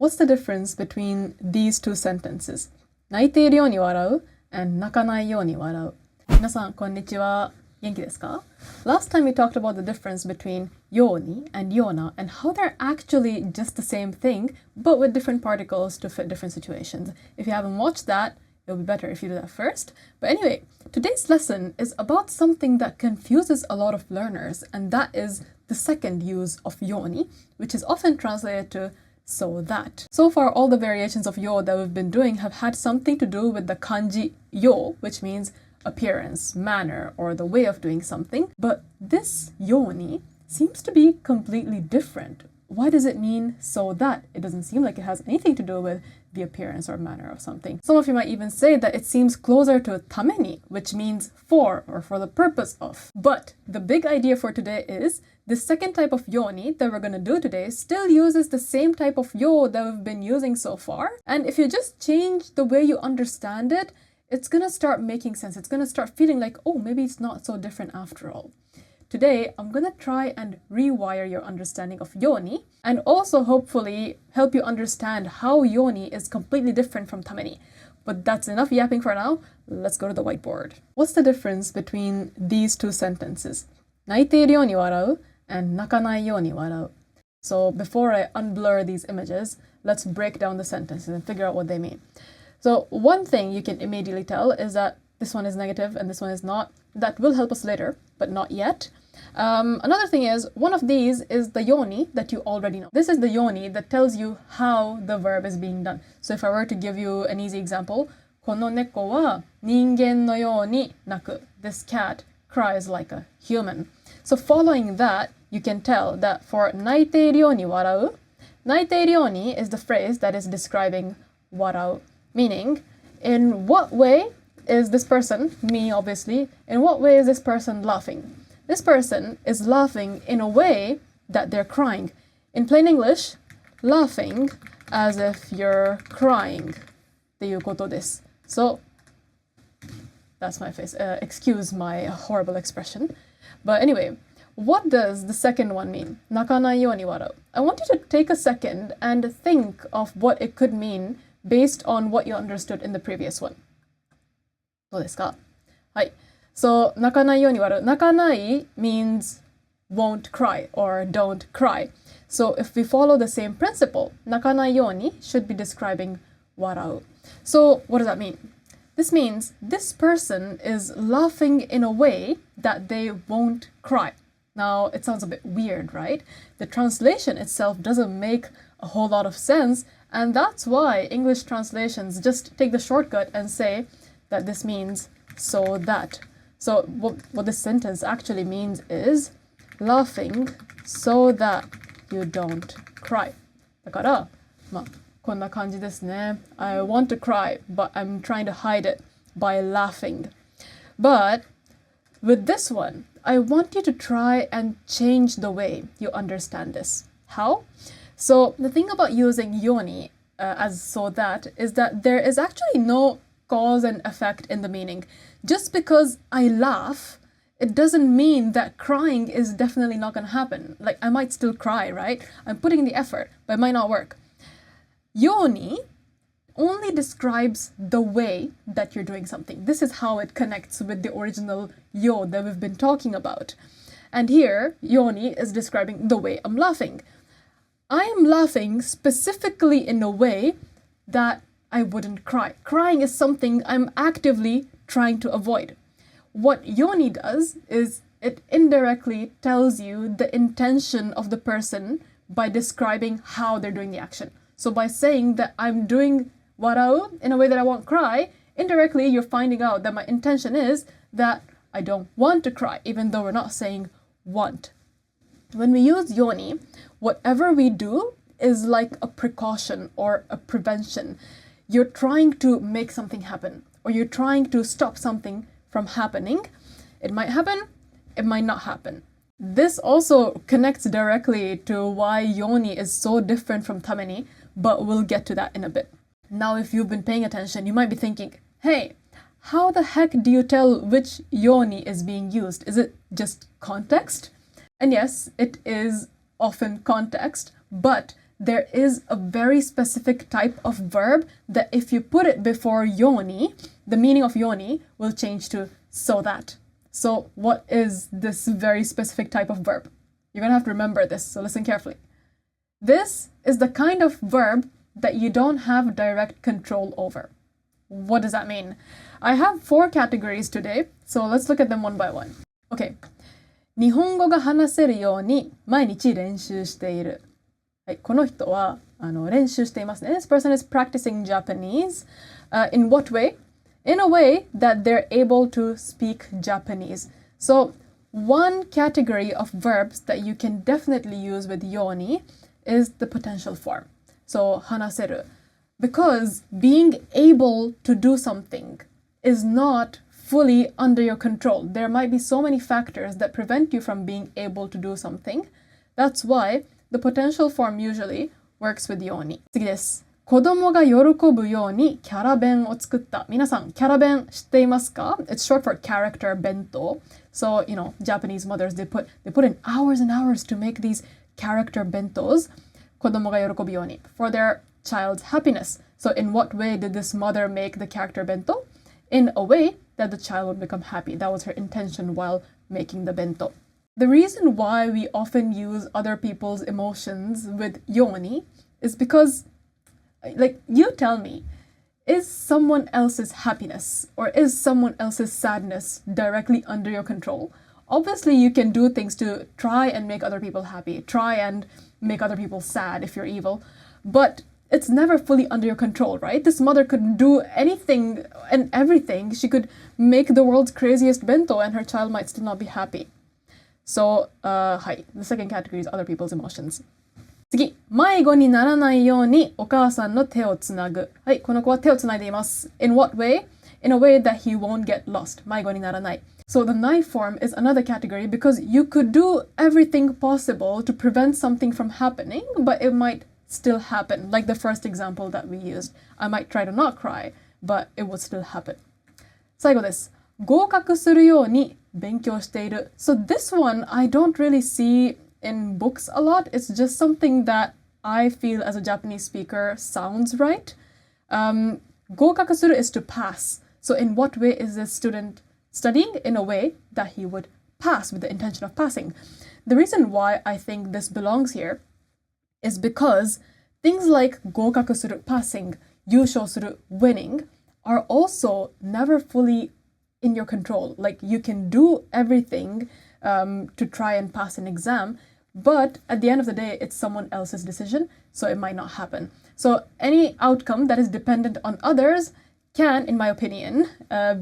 What's the difference between these two sentences? 泣いているように笑う and 泣かないように笑う。皆さん、こんにちは。元気ですか? Last time we talked about the difference between yoni and yona and how they're actually just the same thing, but with different particles to fit different situations. If you haven't watched that, it'll be better if you do that first. But anyway, today's lesson is about something that confuses a lot of learners, and that is the second use of yoni, which is often translated to so that. So far, all the variations of yo that we've been doing have had something to do with the kanji yo, which means appearance, manner, or the way of doing something. But this yoni seems to be completely different. Why does it mean so that? It doesn't seem like it has anything to do with the appearance or manner of something. Some of you might even say that it seems closer to tameni, which means for or for the purpose of. But the big idea for today is the second type of yoni that we're going to do today still uses the same type of yo that we've been using so far. And if you just change the way you understand it, it's going to start making sense. It's going to start feeling like, oh, maybe it's not so different after all. Today, I'm going to try and rewire your understanding of yoni and also hopefully help you understand how yoni is completely different from tameni. But that's enough yapping for now. Let's go to the whiteboard. What's the difference between these two sentences? 泣いているように笑う and 泣かないように笑う. So before I unblur these images, let's break down the sentences and figure out what they mean. So one thing you can immediately tell is that this one is negative and this one is not. That will help us later, but not yet. Another thing is, one of these is the yoni that you already know. This is the yoni that tells you how the verb is being done. So if I were to give you an easy example, この猫は人間のように鳴く. This cat cries like a human. So following that, you can tell that for 泣いているように笑う, 泣いているように is the phrase that is describing 笑う. Meaning, in what way is this person, me obviously, in what way is this person laughing? This person is laughing in a way that they're crying. In plain English, laughing as if you're crying. っていうことです. So, that's my face. Excuse my horrible expression. But anyway, what does the second one mean? 泣かないように笑う. I want you to take a second and think of what it could mean based on what you understood in the previous one. どうですか? はい. So, 泣かないように笑う. 泣かない means won't cry or don't cry. So, if we follow the same principle, 泣かないように should be describing 笑う. So, what does that mean? This means this person is laughing in a way that they won't cry. Now, it sounds a bit weird, right? The translation itself doesn't make a whole lot of sense, and that's why English translations just take the shortcut and say that this means so that. So what this sentence actually means is laughing so that you don't cry. だから、こんな感じですね. I want to cry, but I'm trying to hide it by laughing. But with this one, I want you to try and change the way you understand this. How? So the thing about using yoni as so that is that there is actually no cause and effect in the meaning. Just because I laugh, it doesn't mean that crying is definitely not going to happen. Like, I might still cry, right? I'm putting in the effort, but it might not work. Yoni only describes the way that you're doing something. This is how it connects with the original yo that we've been talking about. And here, yoni is describing the way I'm laughing. I am laughing specifically in a way that I wouldn't cry. Crying is something I'm actively trying to avoid. What yoni does is it indirectly tells you the intention of the person by describing how they're doing the action. So by saying that I'm doing warau in a way that I won't cry, indirectly you're finding out that my intention is that I don't want to cry, even though we're not saying want. When we use yoni, whatever we do is like a precaution or a prevention. You're trying to make something happen, or you're trying to stop something from happening. It might happen, it might not happen. This also connects directly to why yoni is so different from tameni, but we'll get to that in a bit. Now, if you've been paying attention, you might be thinking, hey, how the heck do you tell which yoni is being used? Is it just context? And yes, it is often context, but there is a very specific type of verb that if you put it before yoni, the meaning of yoni will change to so that. So what is this very specific type of verb? You're gonna have to remember this, so listen carefully. This is the kind of verb that you don't have direct control over. What does that mean? I have 4 categories today, so let's look at them one by one. Okay. 日本語が話せるように毎日練習している。はい、この人は練習していますね。This person is practicing Japanese. In what way? In a way that they're able to speak Japanese. So, one category of verbs that you can definitely use with yoni is the potential form. So, 話せる. Because being able to do something is not fully under your control. There might be so many factors that prevent you from being able to do something. That's why the potential form usually works with yoni. 次です。子供が喜ぶようにキャラ弁を作った。皆さん、キャラ弁知っていますか? It's short for character bento. So, Japanese mothers, they put in hours and hours to make these character bentos. 子供が喜ぶように for their child's happiness. So, in what way did this mother make the character bento? In a way that the child would become happy. That was her intention while making the bento. The reason why we often use other people's emotions with yoni is because, you tell me, is someone else's happiness or is someone else's sadness directly under your control? Obviously, you can do things to try and make other people happy, try and make other people sad if you're evil, but it's never fully under your control, right? This mother could do anything and everything. She could make the world's craziest bento and her child might still not be happy. So, the second category is other people's emotions. 次、迷子にならないようにお母さんの手をつなぐ。はい、この子は手をつないでいます。In what way? In a way that he won't get lost. 迷子にならない。So the knife form is another category because you could do everything possible to prevent something from happening, but it might still happen, like the first example that we used. I might try to not cry, but it would still happen. 最後です。合格するように勉強している. So this one I don't really see in books a lot. It's just something that I feel as a Japanese speaker sounds right. 合格する is to pass. So in what way is this student studying? In a way that he would pass with the intention of passing. The reason why I think this belongs here is because things like 合格する passing, 優勝する winning are also never fully in your control. Like you can do everything to try and pass an exam, but at the end of the day, it's someone else's decision, so it might not happen. So any outcome that is dependent on others can, in my opinion,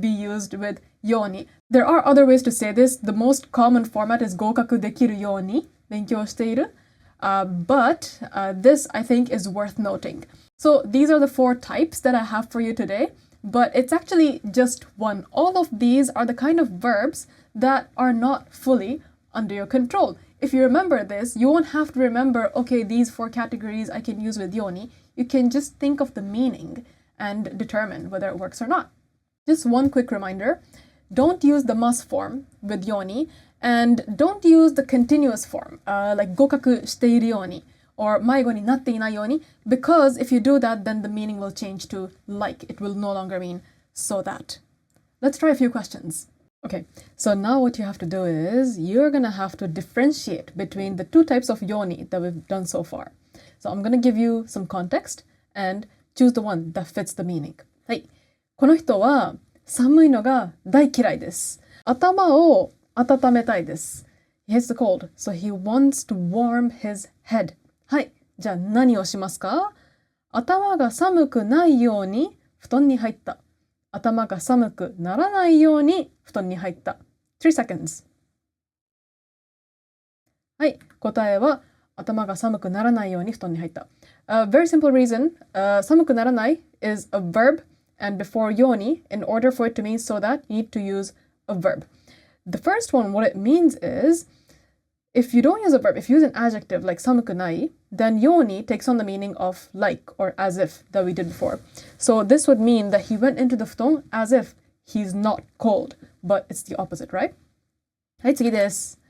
be used with yoni. There are other ways to say this. The most common format is 合格できるように勉強している. But this, I think, is worth noting. So these are the 4 types that I have for you today, but it's actually just one. All of these are the kind of verbs that are not fully under your control. If you remember this, you won't have to remember, okay, these 4 categories I can use with yoni. You can just think of the meaning and determine whether it works or not. Just one quick reminder, don't use the must form with yoni, and don't use the continuous form, like 合格しているように or 迷子になっていないように, because if you do that, then the meaning will change to like. It will no longer mean so that. Let's try a few questions. Okay, so now what you have to do is you're gonna have to differentiate between the 2 types of yoni that we've done so far. So I'm gonna give you some context and choose the one that fits the meaning. はい。この人は寒いのが大嫌いです。頭を温めたいです。He hates the cold, so he wants to warm his head. はい。じゃあ何をしますか? 頭が寒くないように布団に入った。頭が寒くならないように布団に入った。3 seconds. はい。答えは頭が寒くならないように布団に入った。Very simple reason. 寒くならない is a verb, and before yoni, in order for it to mean so that, you need to use a verb. The first one, what it means is, if you don't use a verb, if you use an adjective like 寒くない, then yoni takes on the meaning of like or as if that we did before. So this would mean that he went into the futon as if he's not cold, but it's the opposite, right? はい、次です。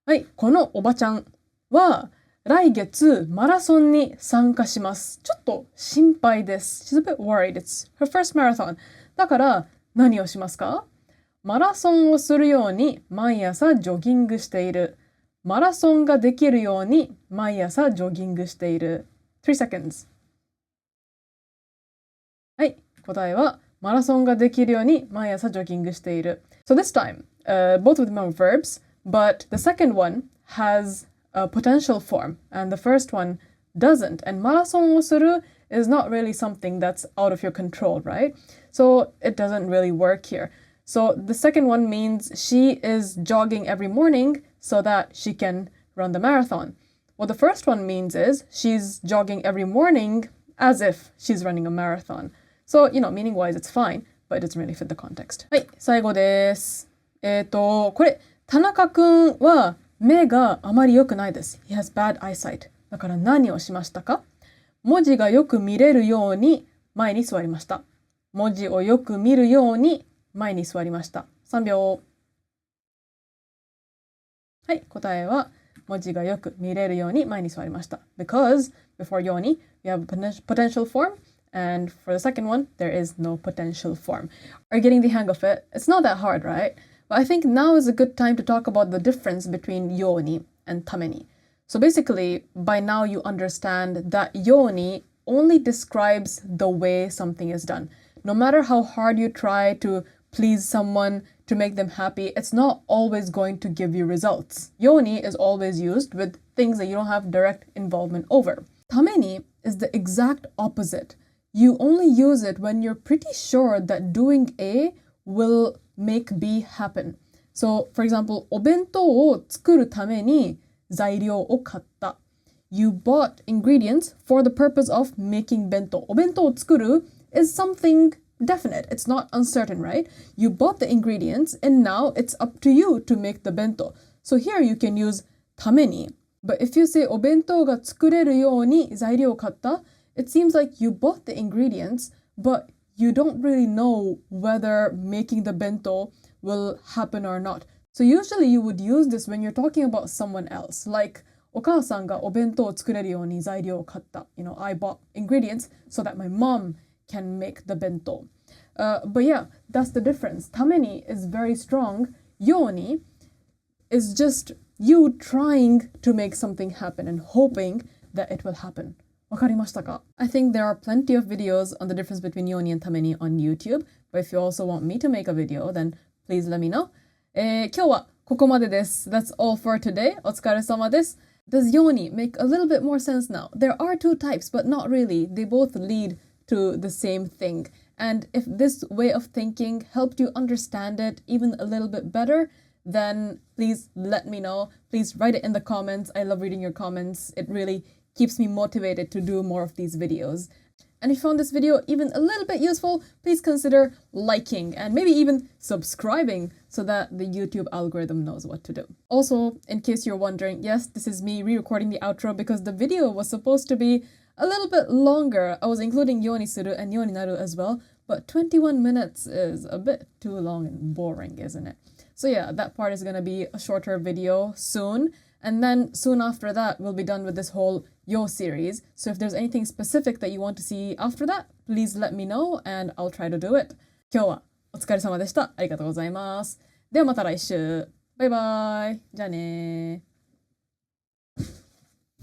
はい、このおばちゃんは来月マラソンに参加します。ちょっと心配です。She's a bit worried. It's her first marathon. だから何をしますか？マラソンをするように毎朝ジョギングしている。マラソンができるように毎朝ジョギングしている。3 seconds. はい、答えはマラソンができるように毎朝ジョギングしている。So this time, both of them are verbs, but the second one has a potential form, and the first one doesn't. And マラソンをする is not really something that's out of your control, right? So it doesn't really work here. So the second one means she is jogging every morning so that she can run the marathon. What the first one means is she's jogging every morning as if she's running a marathon. So, meaning wise, it's fine, but it doesn't really fit the context. はい、最後です。これ、田中くんは目があまり良くないです。He has bad eyesight. だから何をしましたか？文字がよく見れるように前に座りました。文字をよく見るように前に座りました。3秒。はい、答えは文字がよく見れるように前に座りました。Because before ように we have a potential form, and for the second one, there is no potential form. Are you getting the hang of it? It's not that hard, right? But I think now is a good time to talk about the difference between ように and ために. So basically, by now you understand that ように only describes the way something is done. No matter how hard you try to please someone, to make them happy, it's not always going to give you results. ように is always used with things that you don't have direct involvement over. ために is the exact opposite. You only use it when you're pretty sure that doing A will make B happen. So, for example, お弁当を作るために材料を買った。You bought ingredients for the purpose of making 弁当。お弁当を作る is something definite. It's not uncertain, right? You bought the ingredients and now it's up to you to make the 弁当. So here you can use ために. But if you say お弁当が作れるように材料を買った、it seems like you bought the ingredients, but you don't really know whether making the bento will happen or not. So usually you would use this when you're talking about someone else, like お母さんがお弁当を作れるように材料を買った。I bought ingredients so that my mom can make the bento. But yeah, that's the difference. ために is very strong. ように is just you trying to make something happen and hoping that it will happen. わかりましたか？ I think there are plenty of videos on the difference between ように and ために on YouTube. But if you also want me to make a video, then please let me know. 今日はここまでです。That's all for today. お疲れ様です。Does ように make a little bit more sense now? There are two types, but not really. They both lead to the same thing. And if this way of thinking helped you understand it even a little bit better, then please let me know. Please write it in the comments. I love reading your comments. It really keeps me motivated to do more of these videos. And if you found this video even a little bit useful, please consider liking and maybe even subscribing so that the YouTube algorithm knows what to do. Also, in case you're wondering, yes, this is me re-recording the outro because the video was supposed to be a little bit longer. I was including ようにする and ようになる as well, but 21 minutes is a bit too long and boring, isn't it? So yeah, that part is gonna be a shorter video soon. And then soon after that, we'll be done with this whole Yo series. So if there's anything specific that you want to see after that, please let me know and I'll try to do it. 今日はお疲れ様でした。ありがとうございます。ではまた来週。バイバイ。じゃあね